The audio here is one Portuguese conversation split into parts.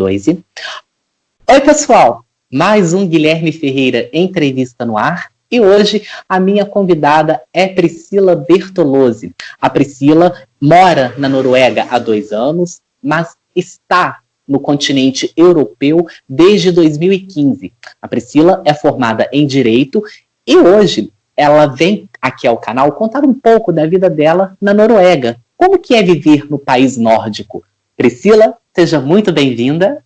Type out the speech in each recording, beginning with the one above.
2. Oi, pessoal! Mais um Guilherme Ferreira Entrevista no Ar. E hoje a minha convidada é Priscila Bertolozzi. A Priscila mora na Noruega há 2 anos, mas está no continente europeu desde 2015. A Priscila é formada em Direito e hoje ela vem aqui ao canal contar um pouco da vida dela na Noruega. Como que é viver no país nórdico? Priscila, seja muito bem-vinda.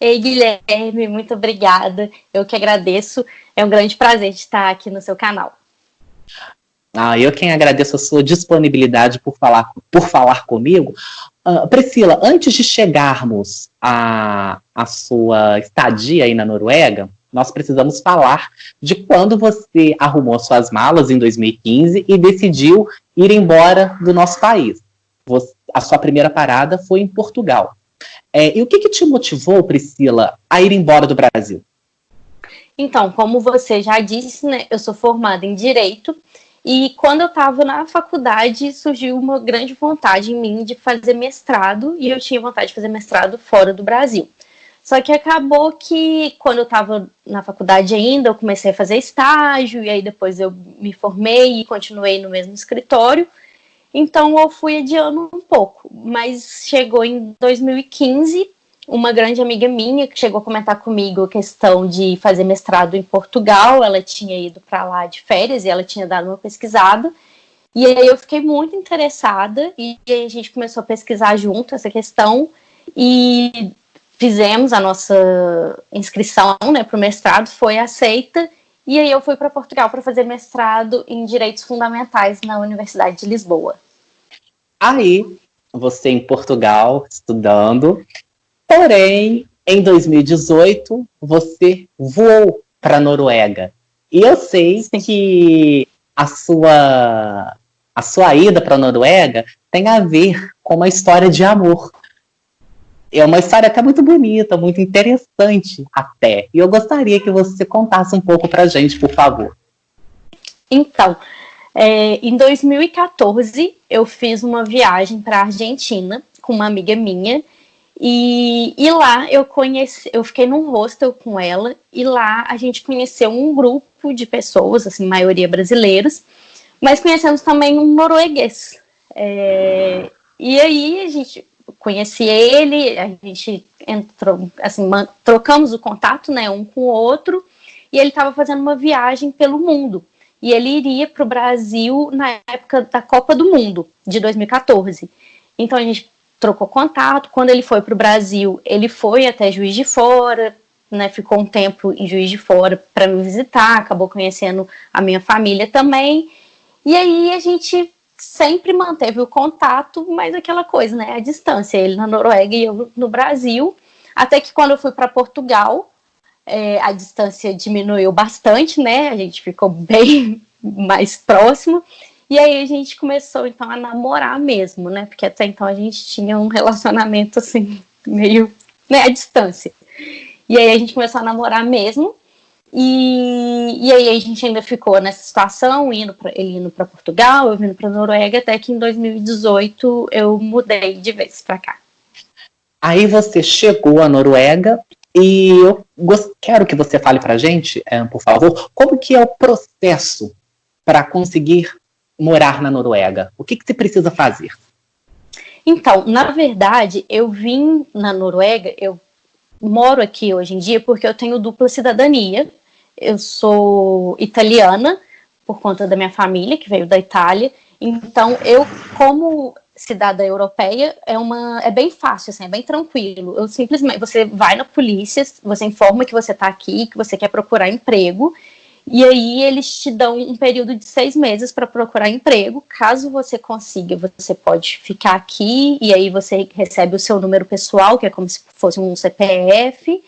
Ei, Guilherme, muito obrigada. Eu que agradeço. É um grande prazer de estar aqui no seu canal. Eu quem agradeço a sua disponibilidade por falar comigo. Priscila, antes de chegarmos à sua estadia aí na Noruega, nós precisamos falar de quando você arrumou suas malas em 2015 e decidiu ir embora do nosso país. A sua primeira parada foi em Portugal. E o que te motivou, Priscila, a ir embora do Brasil? Então, como você já disse, né, eu sou formada em Direito e quando eu estava na faculdade surgiu uma grande vontade em mim de fazer mestrado e eu tinha vontade de fazer mestrado fora do Brasil. Só que acabou que quando eu estava na faculdade ainda, eu comecei a fazer estágio e aí depois eu me formei e continuei no mesmo escritório. Então eu fui adiando um pouco, mas chegou em 2015, uma grande amiga minha que chegou a comentar comigo a questão de fazer mestrado em Portugal, ela tinha ido para lá de férias e ela tinha dado uma pesquisada, e aí eu fiquei muito interessada, e aí a gente começou a pesquisar junto essa questão, e fizemos a nossa inscrição, né, para o mestrado, foi aceita, e aí eu fui para Portugal para fazer mestrado em Direitos Fundamentais na Universidade de Lisboa. Aí, você em Portugal, estudando, porém, em 2018, você voou para a Noruega. E eu sei que a sua ida para a Noruega tem a ver com uma história de amor. É uma história até muito bonita, muito interessante até. E eu gostaria que você contasse um pouco pra gente, por favor. Então, em 2014, eu fiz uma viagem para a Argentina com uma amiga minha. E lá eu fiquei num hostel com ela. E lá a gente conheceu um grupo de pessoas, assim, maioria brasileiros. Mas conhecemos também um norueguês. E aí a gente... conheci ele, a gente entrou, assim, trocamos o contato, né, um com o outro, e ele estava fazendo uma viagem pelo mundo. E ele iria para o Brasil na época da Copa do Mundo, de 2014. Então a gente trocou contato. Quando ele foi para o Brasil, ele foi até Juiz de Fora, né, ficou um tempo em Juiz de Fora para me visitar, acabou conhecendo a minha família também. E aí a gente sempre manteve o contato, mas aquela coisa, né, a distância, ele na Noruega e eu no Brasil, até que quando eu fui para Portugal, a distância diminuiu bastante, né, a gente ficou bem mais próximo, e aí a gente começou, então, a namorar mesmo, né, porque até então a gente tinha um relacionamento, assim, meio, né, à distância. E aí a gente começou a namorar mesmo, e aí a gente ainda ficou nessa situação, ele indo para Portugal, eu vindo para Noruega, até que em 2018 eu mudei de vez para cá. Aí você chegou à Noruega e eu quero que você fale para a gente, por favor, como que é o processo para conseguir morar na Noruega? O que você precisa fazer? Então, na verdade, eu vim na Noruega, eu moro aqui hoje em dia porque eu tenho dupla cidadania. Eu sou italiana, por conta da minha família, que veio da Itália. Então, eu, como cidadã europeia, é bem fácil, assim, é bem tranquilo. Você vai na polícia, você informa que você está aqui, que você quer procurar emprego, e aí eles te dão um período de 6 meses para procurar emprego. Caso você consiga, você pode ficar aqui, e aí você recebe o seu número pessoal, que é como se fosse um CPF.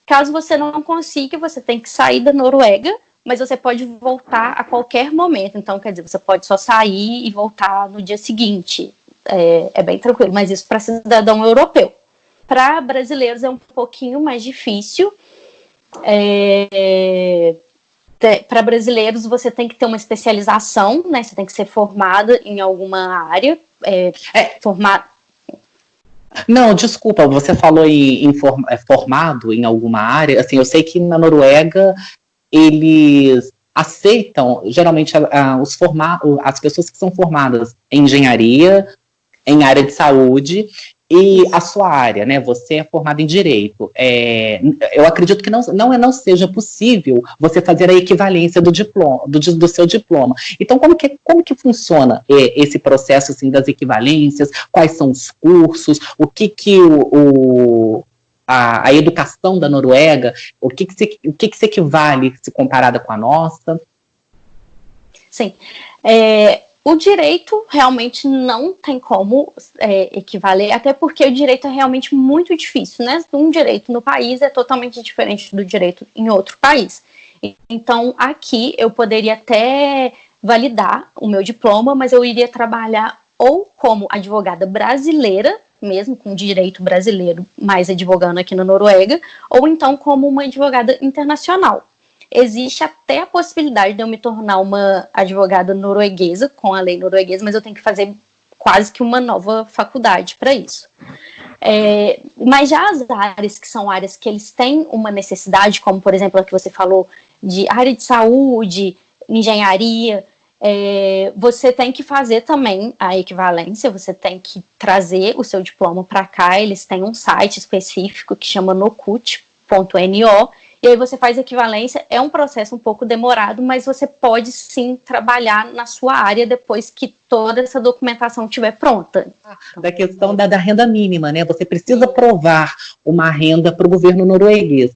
Caso você não consiga, você tem que sair da Noruega, mas você pode voltar a qualquer momento. Então, quer dizer, você pode só sair e voltar no dia seguinte. É bem tranquilo, mas isso para cidadão europeu. Para brasileiros é um pouquinho mais difícil. Para brasileiros, você tem que ter uma especialização, né? Você tem que ser formada em alguma área. Não, desculpa, você falou formado em alguma área. Assim, eu sei que na Noruega eles aceitam, geralmente, as pessoas que são formadas em engenharia, em área de saúde, e a sua área, né? Você é formado em direito. Eu acredito que não seja possível você fazer a equivalência do diploma, do seu diploma. Então, como que funciona esse processo assim, das equivalências? Quais são os cursos? O que a educação da Noruega, o que se equivale se comparada com a nossa? Sim. O direito realmente não tem como equivaler, até porque o direito é realmente muito difícil, né? Um direito no país é totalmente diferente do direito em outro país. Então, aqui eu poderia até validar o meu diploma, mas eu iria trabalhar ou como advogada brasileira, mesmo com direito brasileiro, mas advogando aqui na Noruega, ou então como uma advogada internacional. Existe até a possibilidade de eu me tornar uma advogada norueguesa, com a lei norueguesa, mas eu tenho que fazer quase que uma nova faculdade para isso. Mas já as áreas que são áreas que eles têm uma necessidade, como, por exemplo, a que você falou, de área de saúde, engenharia, você tem que fazer também a equivalência, você tem que trazer o seu diploma para cá, eles têm um site específico que chama nokut.no, e aí você faz equivalência, é um processo um pouco demorado, mas você pode sim trabalhar na sua área depois que toda essa documentação estiver pronta. Da questão da renda mínima, né? Você precisa provar uma renda para o governo norueguês.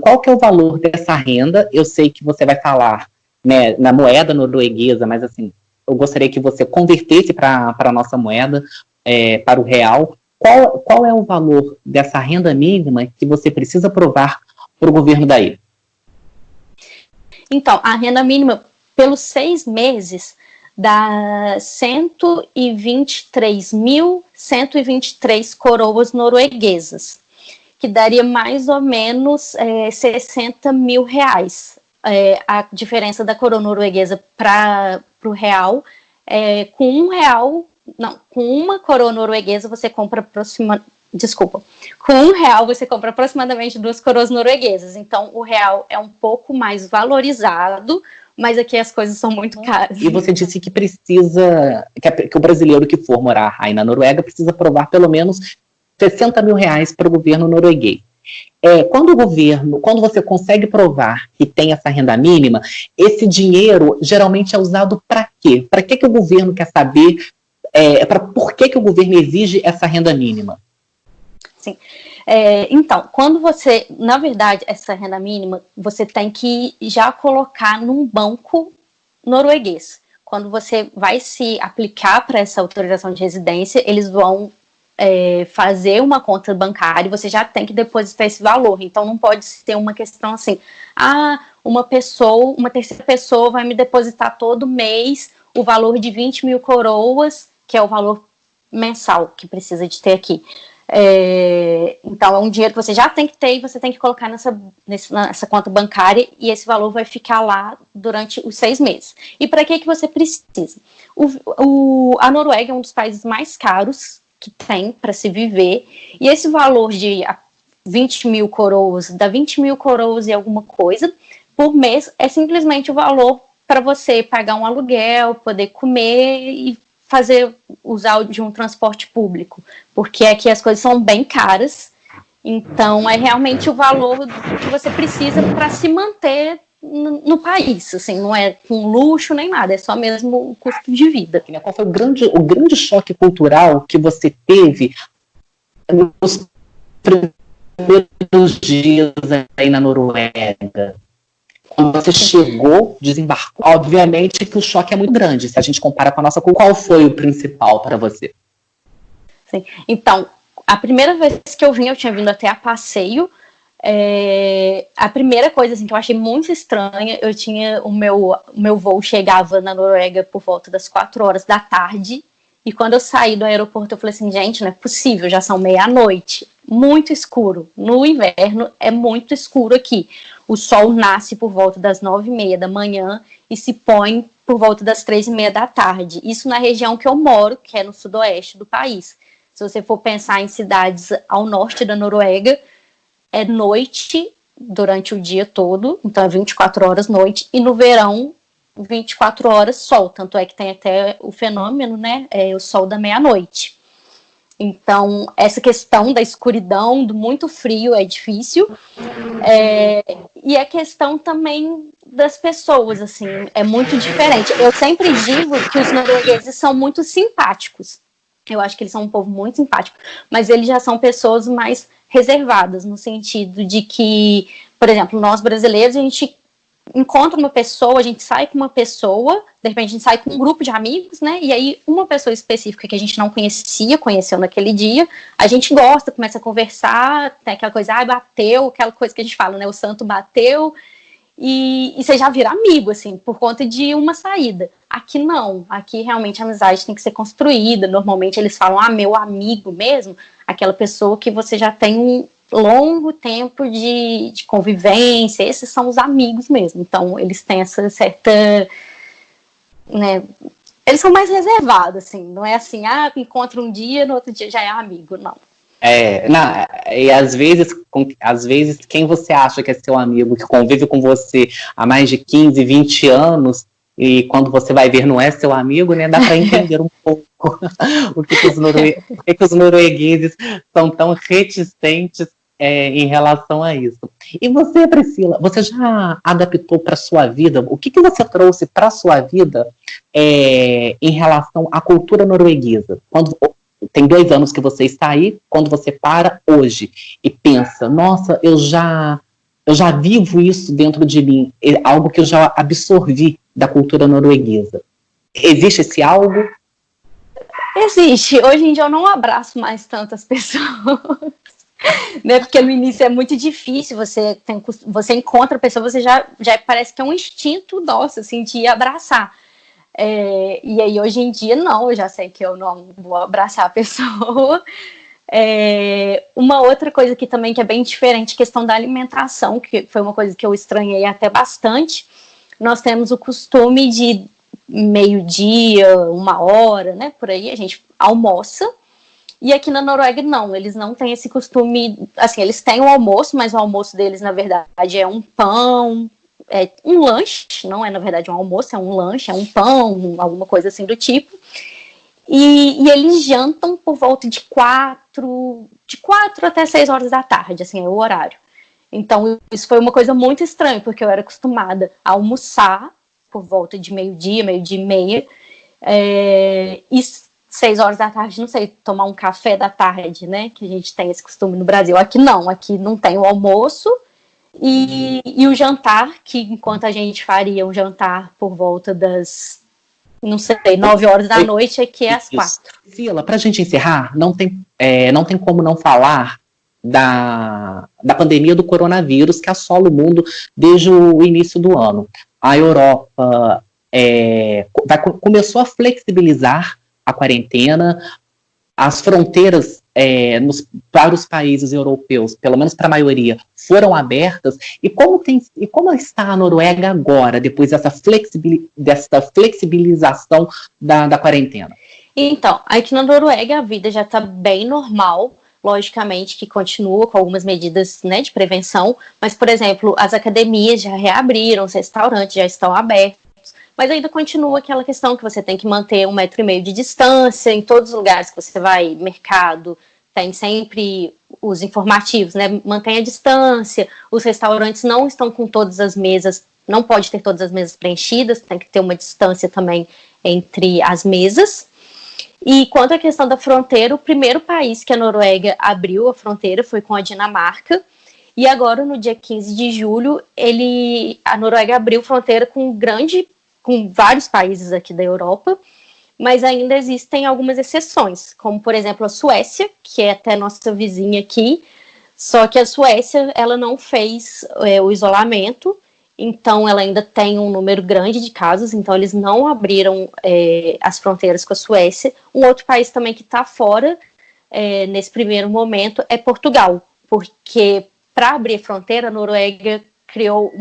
Qual que é o valor dessa renda? Eu sei que você vai falar, né, na moeda norueguesa, mas assim, eu gostaria que você convertesse para a nossa moeda, para o real. Qual é o valor dessa renda mínima que você precisa provar para o governo daí? Então, a renda mínima, pelos 6 meses, dá 123.123 coroas norueguesas, que daria mais ou menos 60 mil reais. A diferença da coroa norueguesa para o real, com uma coroa norueguesa você compra com R$1 você compra aproximadamente 2 coroas norueguesas. Então, o real é um pouco mais valorizado, mas aqui as coisas são muito caras. E você disse que que o brasileiro que for morar aí na Noruega precisa provar pelo menos 60 mil reais para o governo norueguês. Quando você consegue provar que tem essa renda mínima, esse dinheiro geralmente é usado para quê? Para que o governo quer saber? Por que o governo exige essa renda mínima? Sim. Então, na verdade, essa renda mínima, você tem que já colocar num banco norueguês. Quando você vai se aplicar para essa autorização de residência, eles vão fazer uma conta bancária e você já tem que depositar esse valor. Então, não pode ter uma questão assim, uma terceira pessoa vai me depositar todo mês o valor de 20 mil coroas, que é o valor mensal que precisa de ter aqui. Então é um dinheiro que você já tem que ter e você tem que colocar nessa conta bancária e esse valor vai ficar lá durante os 6 meses. E para que você precisa? A Noruega é um dos países mais caros que tem para se viver e esse valor de 20 mil coroas, dá 20 mil coroas e alguma coisa por mês, é simplesmente o valor para você pagar um aluguel, poder comer e usar de um transporte público, porque aqui as coisas são bem caras, então é realmente o valor que você precisa para se manter no país, assim, não é com luxo nem nada, é só mesmo o custo de vida. Qual foi o grande choque cultural que você teve nos primeiros dias aí na Noruega? Quando você chegou, desembarcou, obviamente que o choque é muito grande, se a gente compara com a nossa cultura. Qual foi o principal para você? Sim. Então, a primeira vez que eu vim, eu tinha vindo até a passeio. A primeira coisa assim, que eu achei muito estranha, o meu voo chegava na Noruega por volta das 4 horas da tarde, e quando eu saí do aeroporto, eu falei assim, gente, não é possível, já são meia-noite, muito escuro. No inverno é muito escuro aqui. O sol nasce por volta das 9h30 da manhã e se põe por volta das 3h30 da tarde. Isso na região que eu moro, que é no sudoeste do país. Se você for pensar em cidades ao norte da Noruega, é noite durante o dia todo, então é 24 horas noite, e no verão, 24 horas sol, tanto é que tem até o fenômeno, né, o sol da meia-noite. Então, essa questão da escuridão, do muito frio é difícil, e a questão também das pessoas, assim, é muito diferente. Eu sempre digo que os noruegueses são muito simpáticos. Eu acho que eles são um povo muito simpático, mas eles já são pessoas mais reservadas, no sentido de que, por exemplo, nós brasileiros, a gente encontra uma pessoa, a gente sai com uma pessoa, de repente a gente sai com um grupo de amigos, né? E aí uma pessoa específica que a gente não conhecia, conheceu naquele dia, a gente gosta, começa a conversar, tem aquela coisa, bateu, aquela coisa que a gente fala, né? O santo bateu, e você já vira amigo, assim, por conta de uma saída. Aqui não, aqui realmente a amizade tem que ser construída, normalmente eles falam, meu amigo mesmo, aquela pessoa que você já tem um longo tempo de convivência, esses são os amigos mesmo, então eles têm essa certa, né, eles são mais reservados, assim, não é assim, encontra um dia, no outro dia já é amigo, não. E às vezes quem você acha que é seu amigo, que convive com você há mais de 15, 20 anos, e quando você vai ver não é seu amigo, né, dá para entender um pouco o que os noruegueses são tão reticentes em relação a isso. E você, Priscila, você já adaptou para sua vida? O que você trouxe para sua vida em relação à cultura norueguesa? Tem 2 anos que você está aí, quando você para hoje e pensa, nossa, eu já vivo isso dentro de mim, é algo que eu já absorvi da cultura norueguesa. Existe esse algo? Existe. Hoje em dia eu não abraço mais tantas pessoas, né? Porque no início é muito difícil, você encontra a pessoa, você já parece que é um instinto nosso, assim, de abraçar. E aí hoje em dia não, eu já sei que eu não vou abraçar a pessoa. Uma outra coisa que também que é bem diferente, questão da alimentação, que foi uma coisa que eu estranhei até bastante. Nós temos o costume de meio-dia, 1h, né, por aí, a gente almoça. E aqui na Noruega, não, eles não têm esse costume, assim, eles têm o almoço, mas o almoço deles, na verdade, é um pão, um lanche, não é, na verdade, um almoço, é um lanche, é um pão, alguma coisa assim do tipo. E eles jantam por volta de 4 até 6 horas da tarde, assim, é o horário. Então, isso foi uma coisa muito estranha, porque eu era acostumada a almoçar por volta de meio-dia e meia, e 6 horas da tarde, não sei, tomar um café da tarde, né, que a gente tem esse costume no Brasil. Aqui não tem o almoço e o jantar, que enquanto a gente faria um jantar por volta das, não sei, 9 horas da noite, aqui é às 4. Priscila, para a gente encerrar, não tem como não falar da pandemia do coronavírus que assola o mundo desde o início do ano. A Europa começou a flexibilizar a quarentena, as fronteiras para os países europeus, pelo menos para a maioria, foram abertas. E como está a Noruega agora, depois dessa flexibilização da quarentena? Então, aqui na Noruega a vida já está bem normal, logicamente que continua com algumas medidas, né, de prevenção, mas, por exemplo, as academias já reabriram, os restaurantes já estão abertos, mas ainda continua aquela questão que você tem que manter 1,5 metro de distância em todos os lugares que você vai, mercado, tem sempre os informativos, né, mantém a distância, os restaurantes não estão com todas as mesas, não pode ter todas as mesas preenchidas, tem que ter uma distância também entre as mesas. E quanto à questão da fronteira, o primeiro país que a Noruega abriu a fronteira foi com a Dinamarca, e agora no dia 15 de julho, a Noruega abriu fronteira com vários países aqui da Europa, mas ainda existem algumas exceções, como por exemplo a Suécia, que é até nossa vizinha aqui, só que a Suécia ela não fez o isolamento, então ela ainda tem um número grande de casos, então eles não abriram as fronteiras com a Suécia. Um outro país também que está fora, nesse primeiro momento, é Portugal, porque para abrir a fronteira, a Noruega criou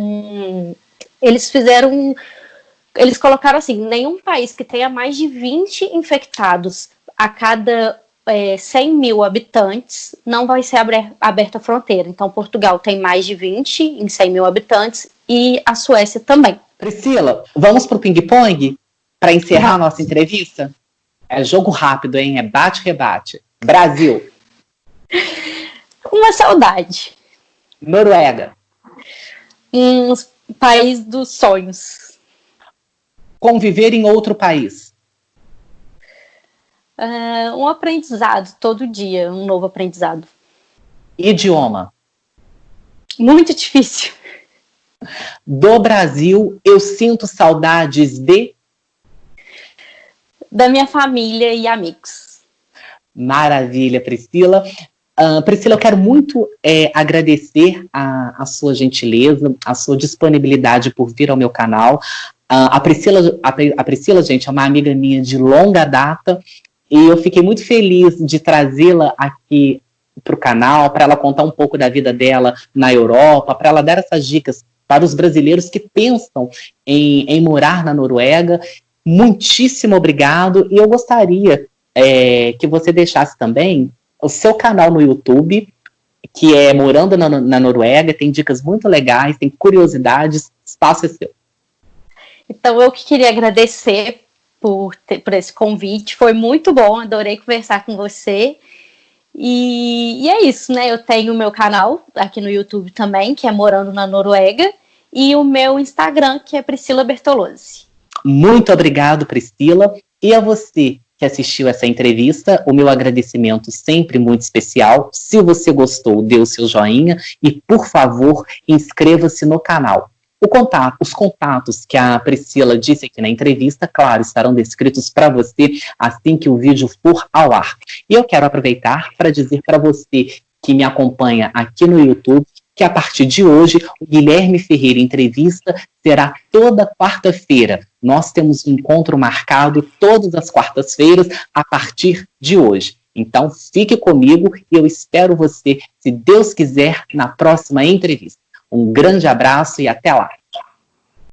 eles colocaram assim, nenhum país que tenha mais de 20 infectados a cada 100 mil habitantes, não vai ser aberta a fronteira. Então, Portugal tem mais de 20 em 100 mil habitantes e a Suécia também. Priscila, vamos pro ping-pong para encerrar a nossa entrevista? É jogo rápido, hein? É bate-rebate. Brasil. Uma saudade. Noruega. Um país dos sonhos. Conviver em outro país. Um aprendizado todo dia, um novo aprendizado. Idioma. Muito difícil. Do Brasil, eu sinto saudades da minha família e amigos. Maravilha, Priscila. Priscila, eu quero muito agradecer a sua gentileza, a sua disponibilidade por vir ao meu canal. A Priscila, gente, é uma amiga minha de longa data e eu fiquei muito feliz de trazê-la aqui para o canal, para ela contar um pouco da vida dela na Europa, para ela dar essas dicas para os brasileiros que pensam em morar na Noruega. Muitíssimo obrigado, e eu gostaria que você deixasse também o seu canal no YouTube, que é Morando na Noruega, tem dicas muito legais, tem curiosidades, espaço é seu. Então eu que queria agradecer por esse convite, foi muito bom, adorei conversar com você, e é isso, né, eu tenho o meu canal aqui no YouTube também, que é Morando na Noruega, e o meu Instagram, que é Priscila Bertolozzi. Muito obrigado, Priscila, e a você que assistiu essa entrevista, o meu agradecimento sempre muito especial. Se você gostou, dê o seu joinha e, por favor, inscreva-se no canal. Os contatos que a Priscila disse aqui na entrevista, claro, estarão descritos para você assim que o vídeo for ao ar. E eu quero aproveitar para dizer para você que me acompanha aqui no YouTube, que a partir de hoje o Guilherme Ferreira Entrevista será toda quarta-feira. Nós temos um encontro marcado todas as quartas-feiras a partir de hoje. Então fique comigo e eu espero você, se Deus quiser, na próxima entrevista. Um grande abraço e até lá!